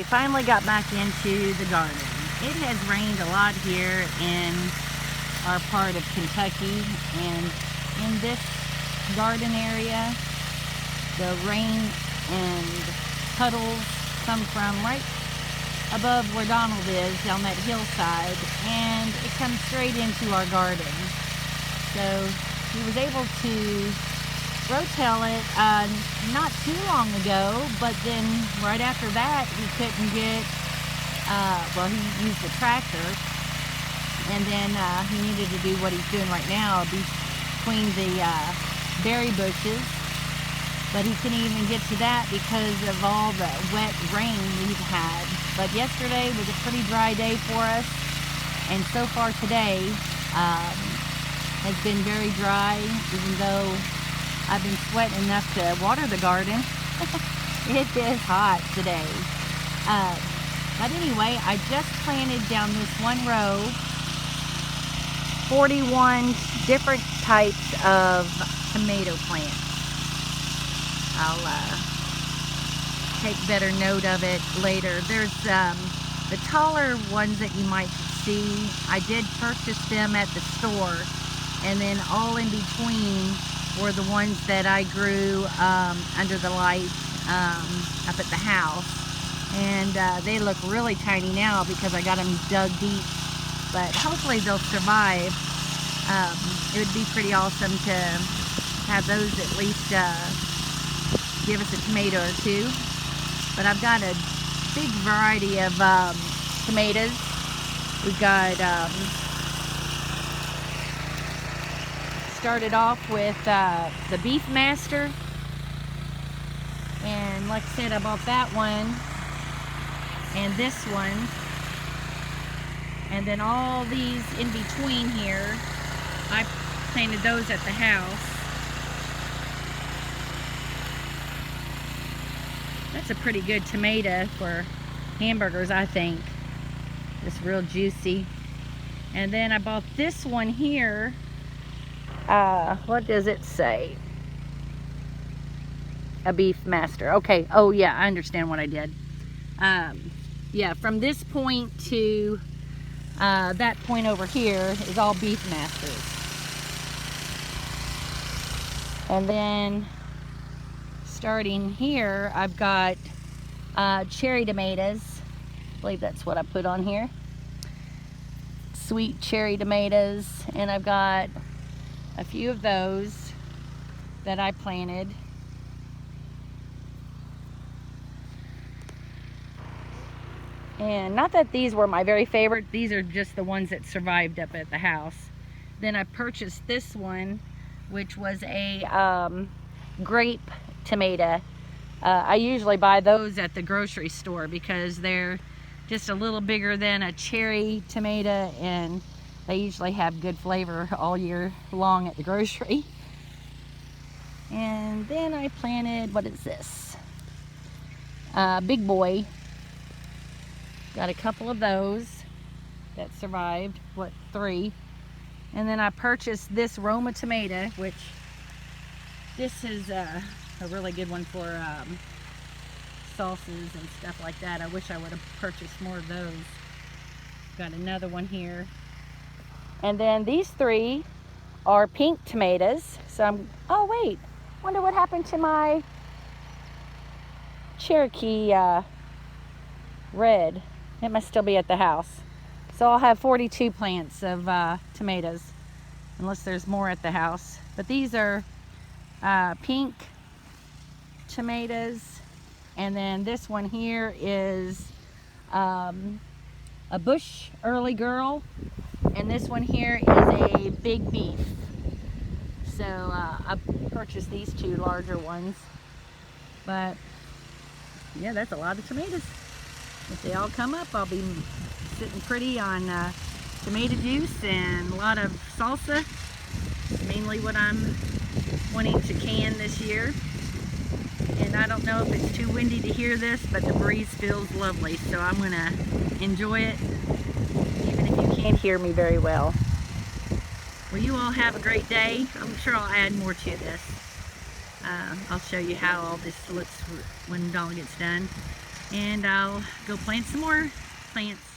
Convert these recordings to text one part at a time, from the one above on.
we finally got back into the garden. It has rained a lot here in our part of Kentucky, and in this garden area, the rain and puddles come from right above where Donald is on that hillside, and it comes straight into our garden. So he was able to rotel it not too long ago, but then right after that he couldn't get, well, he used the tractor, and then he needed to do what he's doing right now between the berry bushes, but he couldn't even get to that because of all the wet rain we've had. But yesterday was a pretty dry day for us, and so far today has been very dry, even though I've been sweating enough to water the garden. It is hot today. But anyway, I just planted down this one row 41 different types of tomato plants. I'll take better note of it later. There's the taller ones that you might see. I did purchase them at the store, and then all in between were the ones that I grew under the light up at the house, and they look really tiny now because I got them dug deep, but hopefully they'll survive. It would be pretty awesome to have those at least give us a tomato or two. But I've got a big variety of tomatoes. We've got started off with the Beefmaster, and like I said, I bought that one and this one, and then all these in between here, I planted those at the house. That's a pretty good tomato for hamburgers, I think. It's real juicy. And then I bought this one here. What does it say? A Beefmaster. Okay. Oh yeah, I understand what I did. Yeah, from this point to that point over here is all Beefmasters. And then starting here, I've got cherry tomatoes. I believe that's what I put on here. Sweet cherry tomatoes, and I've got a few of those that I planted. And not that these were my very favorite, these are just the ones that survived up at the house. Then I purchased this one, which was a Grape Tomato. I usually buy those at the grocery store because they're just a little bigger than a cherry tomato, and they usually have good flavor all year long at the grocery. And then I planted, what is this? Big Boy. Got a couple of those that survived, what, 3. And then I purchased this Roma Tomato, which this is a really good one for sauces and stuff like that. I wish I would have purchased more of those. Got another one here. And then these 3 are pink tomatoes. So I'm, oh wait, wonder what happened to my Cherokee red. It must still be at the house. So I'll have 42 plants of tomatoes, unless there's more at the house. But these are pink tomatoes, and then this one here is a bush early girl, and this one here is a big beef. So I purchased these 2 larger ones, but yeah, that's a lot of tomatoes. If they all come up, I'll be sitting pretty on tomato juice and a lot of salsa. Mainly what I'm wanting to can this year. And I don't know if it's too windy to hear this, but the breeze feels lovely, so I'm gonna enjoy it even if you can't hear me very well. Well, you all have a great day. I'm sure I'll add more to this. I'll show you how all this looks when it all gets done. and I'll go plant some more plants.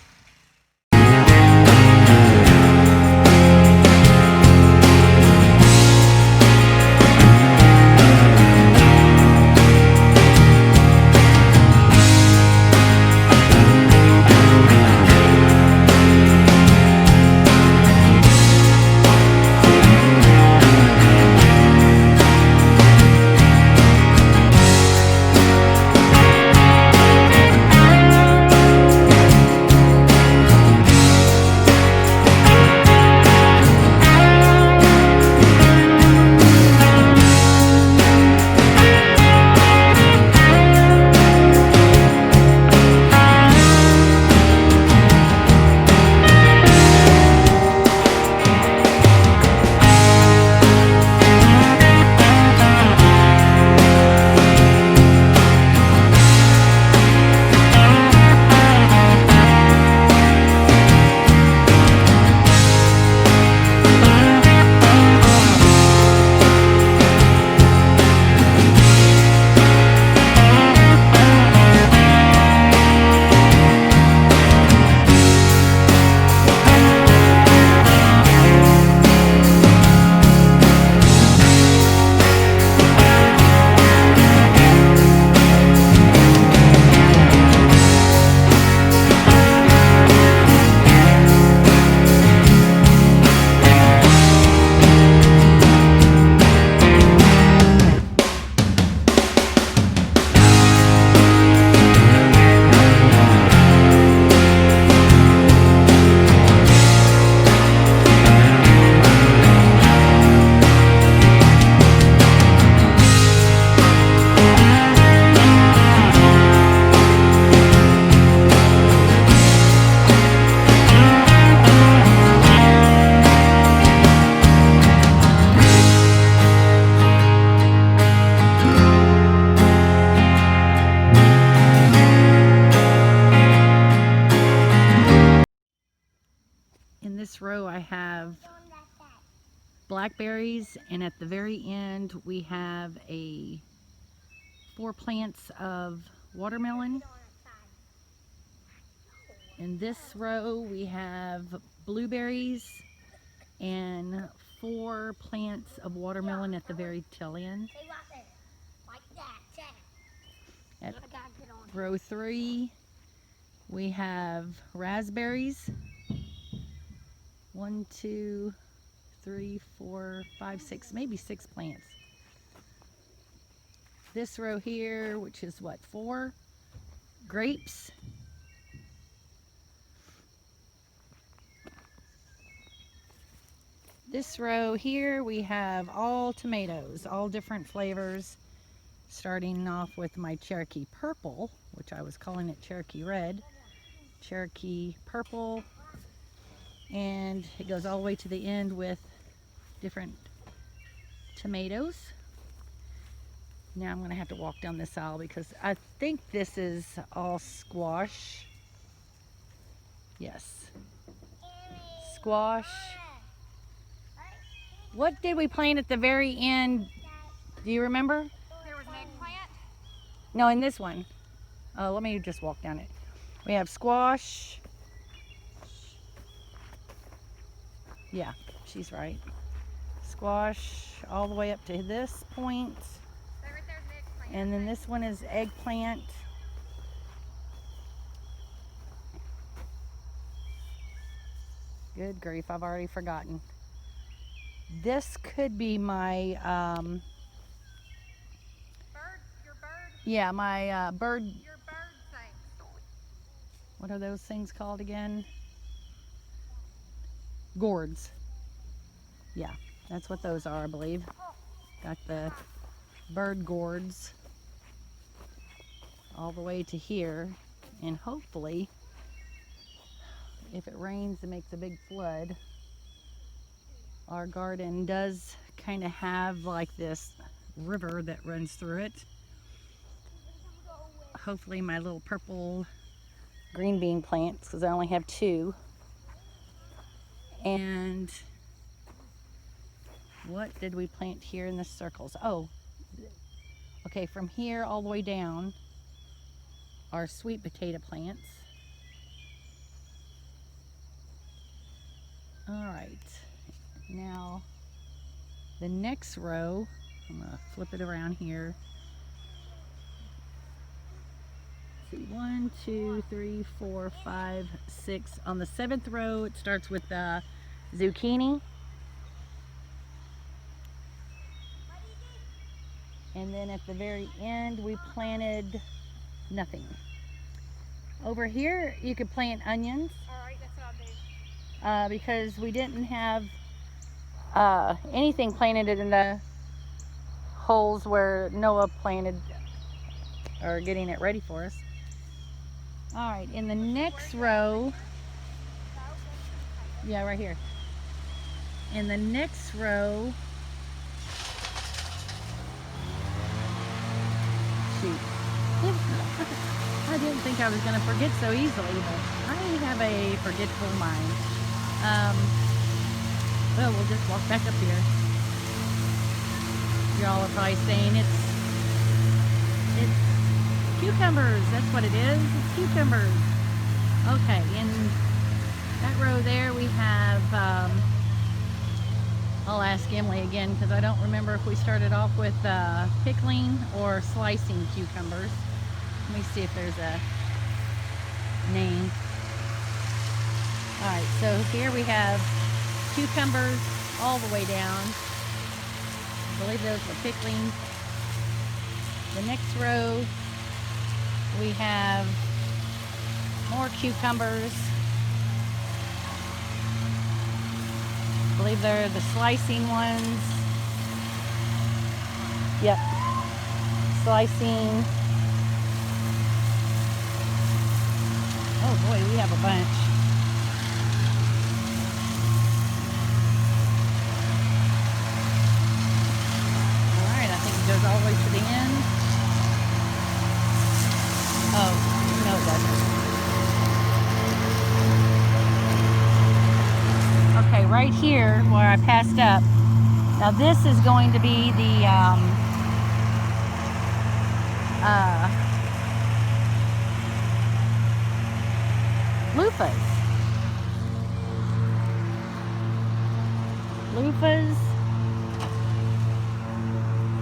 In this row I have blackberries, and at the very end we have 4 plants of watermelon. In this row we have blueberries and 4 plants of watermelon at the very tail end. At row 3 we have raspberries. 1, 2, 3, 4, 5, 6, maybe 6 plants. This row here, which is what, 4 grapes. This row here we have all tomatoes, all different flavors, starting off with my Cherokee purple, which I was calling it Cherokee red, Cherokee purple, and it goes all the way to the end with different tomatoes. Now I'm going to have to walk down this aisle because I think this is all squash. Yes. Squash. What did we plant at the very end? Do you remember? There was an eggplant? No, in this one. Oh, let me just walk down it. We have squash. Yeah, she's right. Squash all the way up to this point. Right there's an eggplant. And then this one is eggplant. Good grief, I've already forgotten. This could be my, Bird? Your bird? yeah, my bird. Your bird thing. What are those things called again? Gourds. Yeah, that's what those are, I believe. Got the bird gourds all the way to here, and hopefully if it rains and makes a big flood, our garden does kind of have like this river that runs through it. Hopefully my little purple green bean plants, because I only have 2. And what did we plant here in the circles? Oh, okay, from here all the way down our sweet potato plants. All right, now the next row, I'm gonna flip it around here. Let's see, 1, 2, 3, 4, 5, 6. On the 7th row, it starts with zucchini. And then at the very end, we planted nothing. Over here, you could plant onions. All right, that's what I'll do. Because we didn't have anything planted in the holes where Noah planted or getting it ready for us. All right, in the next row, yeah, right here. In the next row, shoot. I didn't think I was going to forget so easily, but I have a forgetful mind. Well, we'll just walk back up here. Y'all are probably saying it's cucumbers. That's what it is. It's cucumbers. Okay, in that row there we have, I'll ask Emily again because I don't remember if we started off with pickling or slicing cucumbers. Let me see if there's a name. Alright, so here we have cucumbers all the way down. I believe those were pickling. The next row we have more cucumbers. I believe they're the slicing ones. Yep. Slicing. Oh boy, we have a bunch. Alright, I think it goes all the way to the end. Oh, no it doesn't. Okay, right here where I passed up. Now this is going to be the loofahs. Loofahs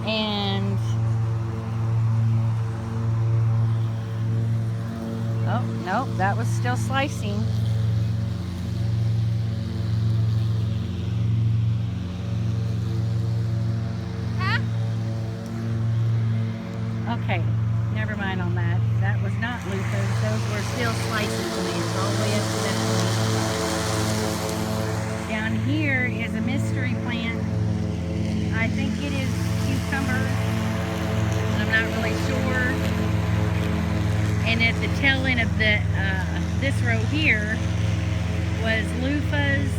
and oh no, that was still slicing. Huh? Okay, never mind on that. That was not loofahs. Those were still slicing tomatoes all the way up to that point. Down here is a mystery plant. I think it is cucumber. I'm not really sure. And at the tail end of the this row here was loofahs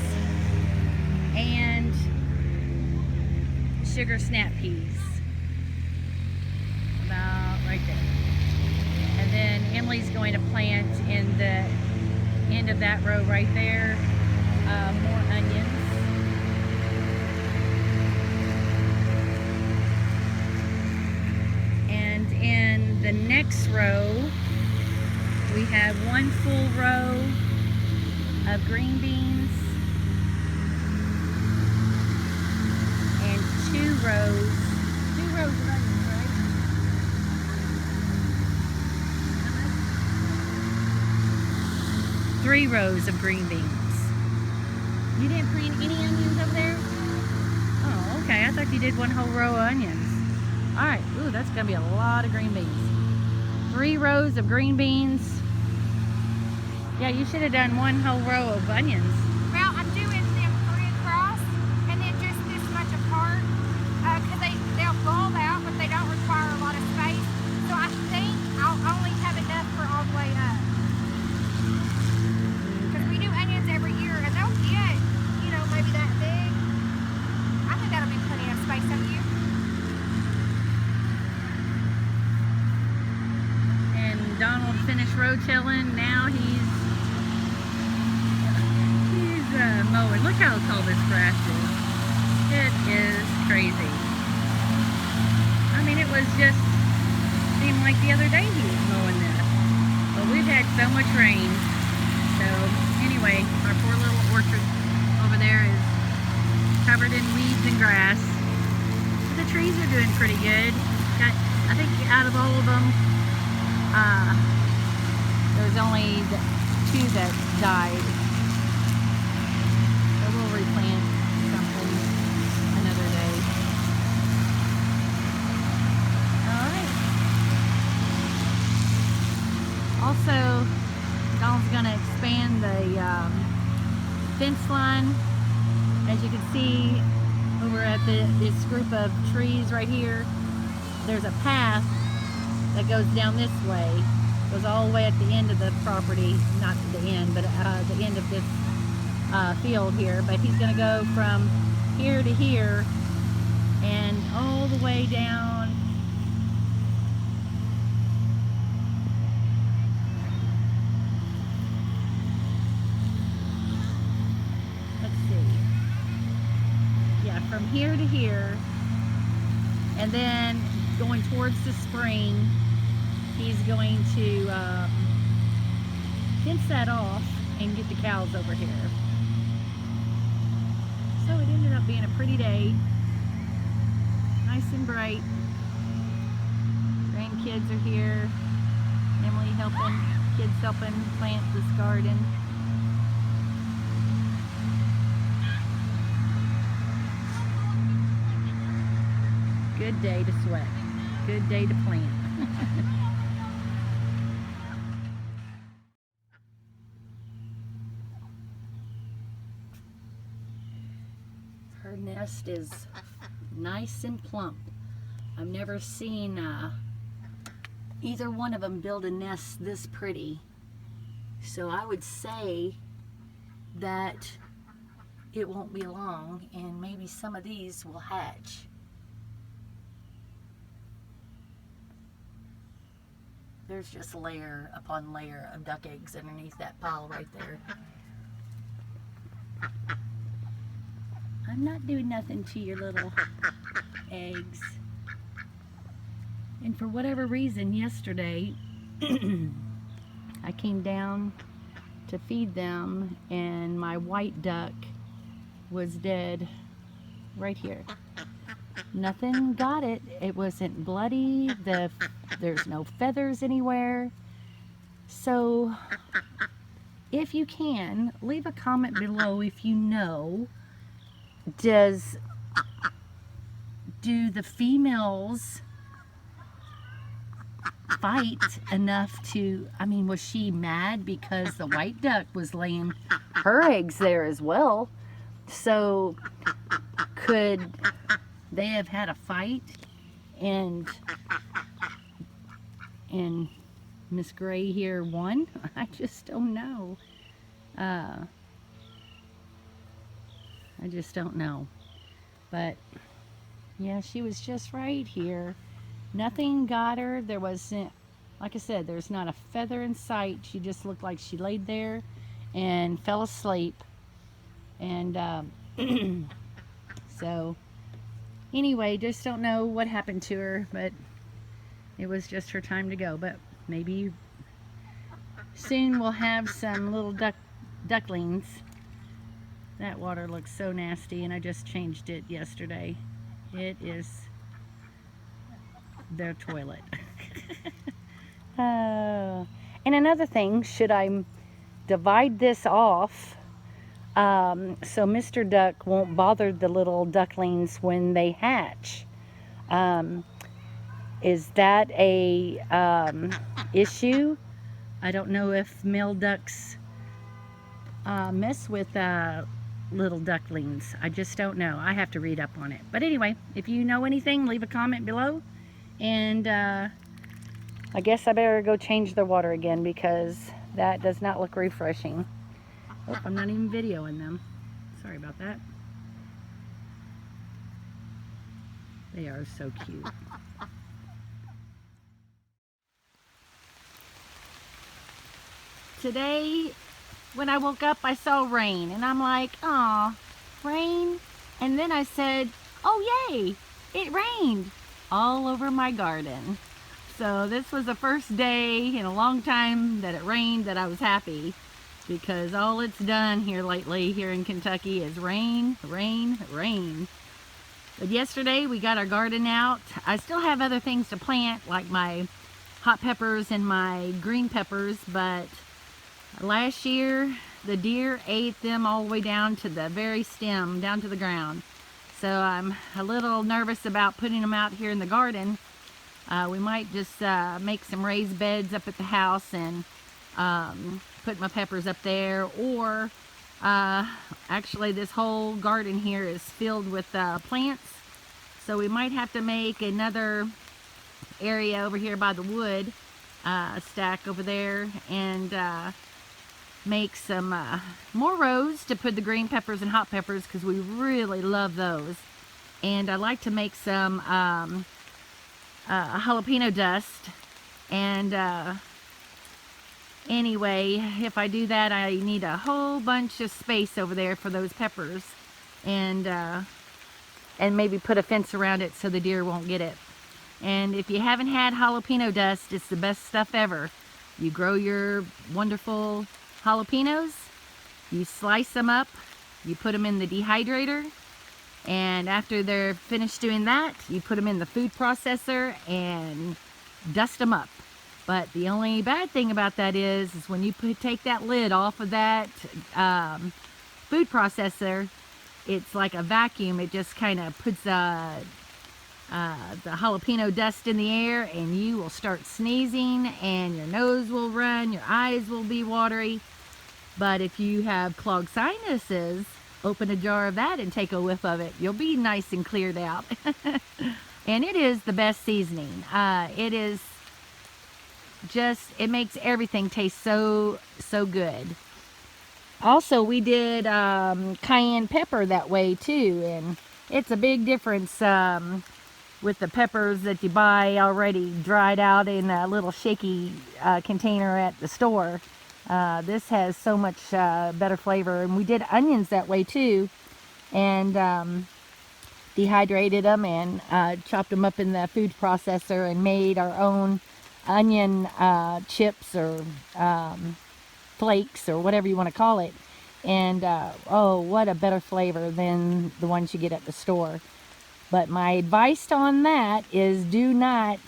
and sugar snap peas. About right there. And then Emily's going to plant in the end of that row right there more onions. And in the next row we have one full row of green beans and two rows of onions, right? 3 rows of green beans. You didn't plant any onions over there? Oh, okay. I thought you did one whole row of onions. Alright. Ooh, that's going to be a lot of green beans. 3 rows of green beans. Yeah, you should have done one whole row of onions. Well, I'm doing them 3 across and then just this much apart because they'll bulb out, but they don't require a lot of space. So I think I'll only have enough for all the way up. Because we do onions every year and they'll get, you know, maybe that big. I think that'll be plenty of space, don't you? And Donald finished rotilling. Now he's mowing. Look how tall this grass is. It is crazy. I mean, it was just seemed like the other day he was mowing this. so much rain. So anyway, our poor little orchard over there is covered in weeds and grass. But the trees are doing pretty good. I think out of all of them, there's only the 2 that died. So we'll replant something another day. Alright. Also, Donald's going to expand the fence line. As you can see over at this group of trees right here, there's a path that goes down this way. Goes all the way at the end of the property, not to the end, but the end of this field here. But he's going to go from here to here and all the way down. Let's see. Yeah, from here to here, and then going towards the spring, he's going to fence that off and get the cows over here. So it ended up being a pretty day. Nice and bright. Grandkids are here. Emily helping, kids helping plant this garden. Good day to sweat. Good day to plant. Her nest is nice and plump. I've never seen either one of them build a nest this pretty. So I would say that it won't be long and maybe some of these will hatch. There's just layer upon layer of duck eggs underneath that pile right there. I'm not doing nothing to your little eggs. And for whatever reason, yesterday, I came down to feed them and my white duck was dead right here. Nothing got it. It wasn't bloody. There's no feathers anywhere. So if you can, leave a comment below if you know, do the females fight enough to, I mean, was she mad because the white duck was laying her eggs there as well? So could they have had a fight and Miss Gray here won? I just don't know. I just don't know. But yeah, she was just right here. Nothing got her. There wasn't, like I said, there's not a feather in sight. She just looked like she laid there and fell asleep. And so anyway, just don't know what happened to her, but it was just her time to go. But maybe soon we'll have some little ducklings. That water looks so nasty, and I just changed it yesterday. It is their toilet. And another thing, should I divide this off so Mr. Duck won't bother the little ducklings when they hatch? Is that a issue? I don't know if male ducks mess with little ducklings. I just don't know. I have to read up on it. But anyway, if you know anything, leave a comment below. And I guess I better go change the water again because that does not look refreshing. Oh, I'm not even videoing them. Sorry about that. They are so cute. Today, when I woke up, I saw rain, and I'm like, aw, rain? And then I said, oh yay, it rained all over my garden. So this was the first day in a long time that it rained that I was happy, because all it's done here lately here in Kentucky is rain, rain, rain. But yesterday we got our garden out. I still have other things to plant, like my hot peppers and my green peppers, but last year the deer ate them all the way down to the very stem, down to the ground. So I'm a little nervous about putting them out here in the garden. We might just make some raised beds up at the house and put my peppers up there, or actually this whole garden here is filled with plants, so we might have to make another area over here by the wood, stack over there, and make some more rows to put the green peppers and hot peppers, because we really love those. And I'd like to make some jalapeno dust. And anyway, if I do that, I need a whole bunch of space over there for those peppers, and maybe put a fence around it so the deer won't get it. And if you haven't had jalapeno dust, it's the best stuff ever. You grow your wonderful jalapenos, you slice them up, you put them in the dehydrator, and after they're finished doing that, you put them in the food processor and dust them up. But the only bad thing about that is when you take that lid off of that food processor, it's like a vacuum. It just kind of puts the jalapeno dust in the air, and you will start sneezing, and your nose will run, your eyes will be watery. But if you have clogged sinuses, open a jar of that and take a whiff of it. You'll be nice and cleared out. And it is the best seasoning. It is just, it makes everything taste so good. Also, we did cayenne pepper that way too, and it's a big difference with the peppers that you buy already dried out in a little shaky container at the store. This has so much better flavor. And we did onions that way too, and dehydrated them and chopped them up in the food processor and made our own onion chips or flakes or whatever you want to call it. And oh, what a better flavor than the ones you get at the store. But my advice on that is, do not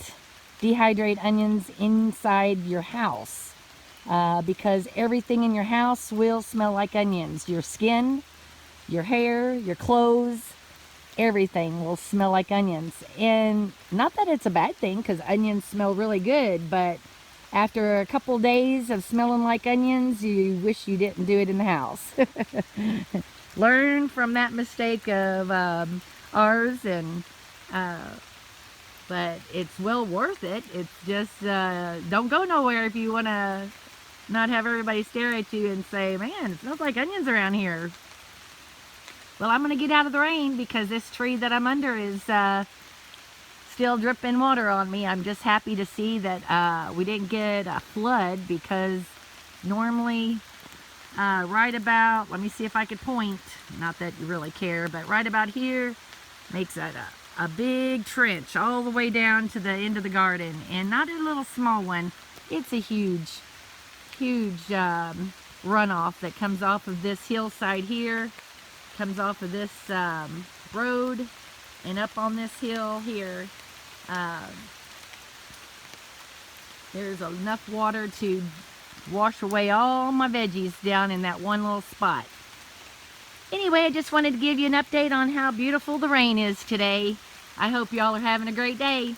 dehydrate onions inside your house, because everything in your house will smell like onions. Your skin, your hair, your clothes, everything will smell like onions. And not that it's a bad thing, because onions smell really good, but after a couple days of smelling like onions, you wish you didn't do it in the house. Learn from that mistake of ours, and but it's well worth it. It's just don't go nowhere if you want to not have everybody stare at you and say, man, it smells like onions around here. Well, I'm going to get out of the rain, because this tree that I'm under is still dripping water on me. I'm just happy to see that we didn't get a flood, because normally right about, let me see if I could point, not that you really care, but right about here makes a big trench all the way down to the end of the garden, and not a little small one. It's a huge runoff that comes off of this hillside here, comes off of this road, and up on this hill here. There's enough water to wash away all my veggies down in that one little spot. Anyway, I just wanted to give you an update on how beautiful the rain is today. I hope y'all are having a great day.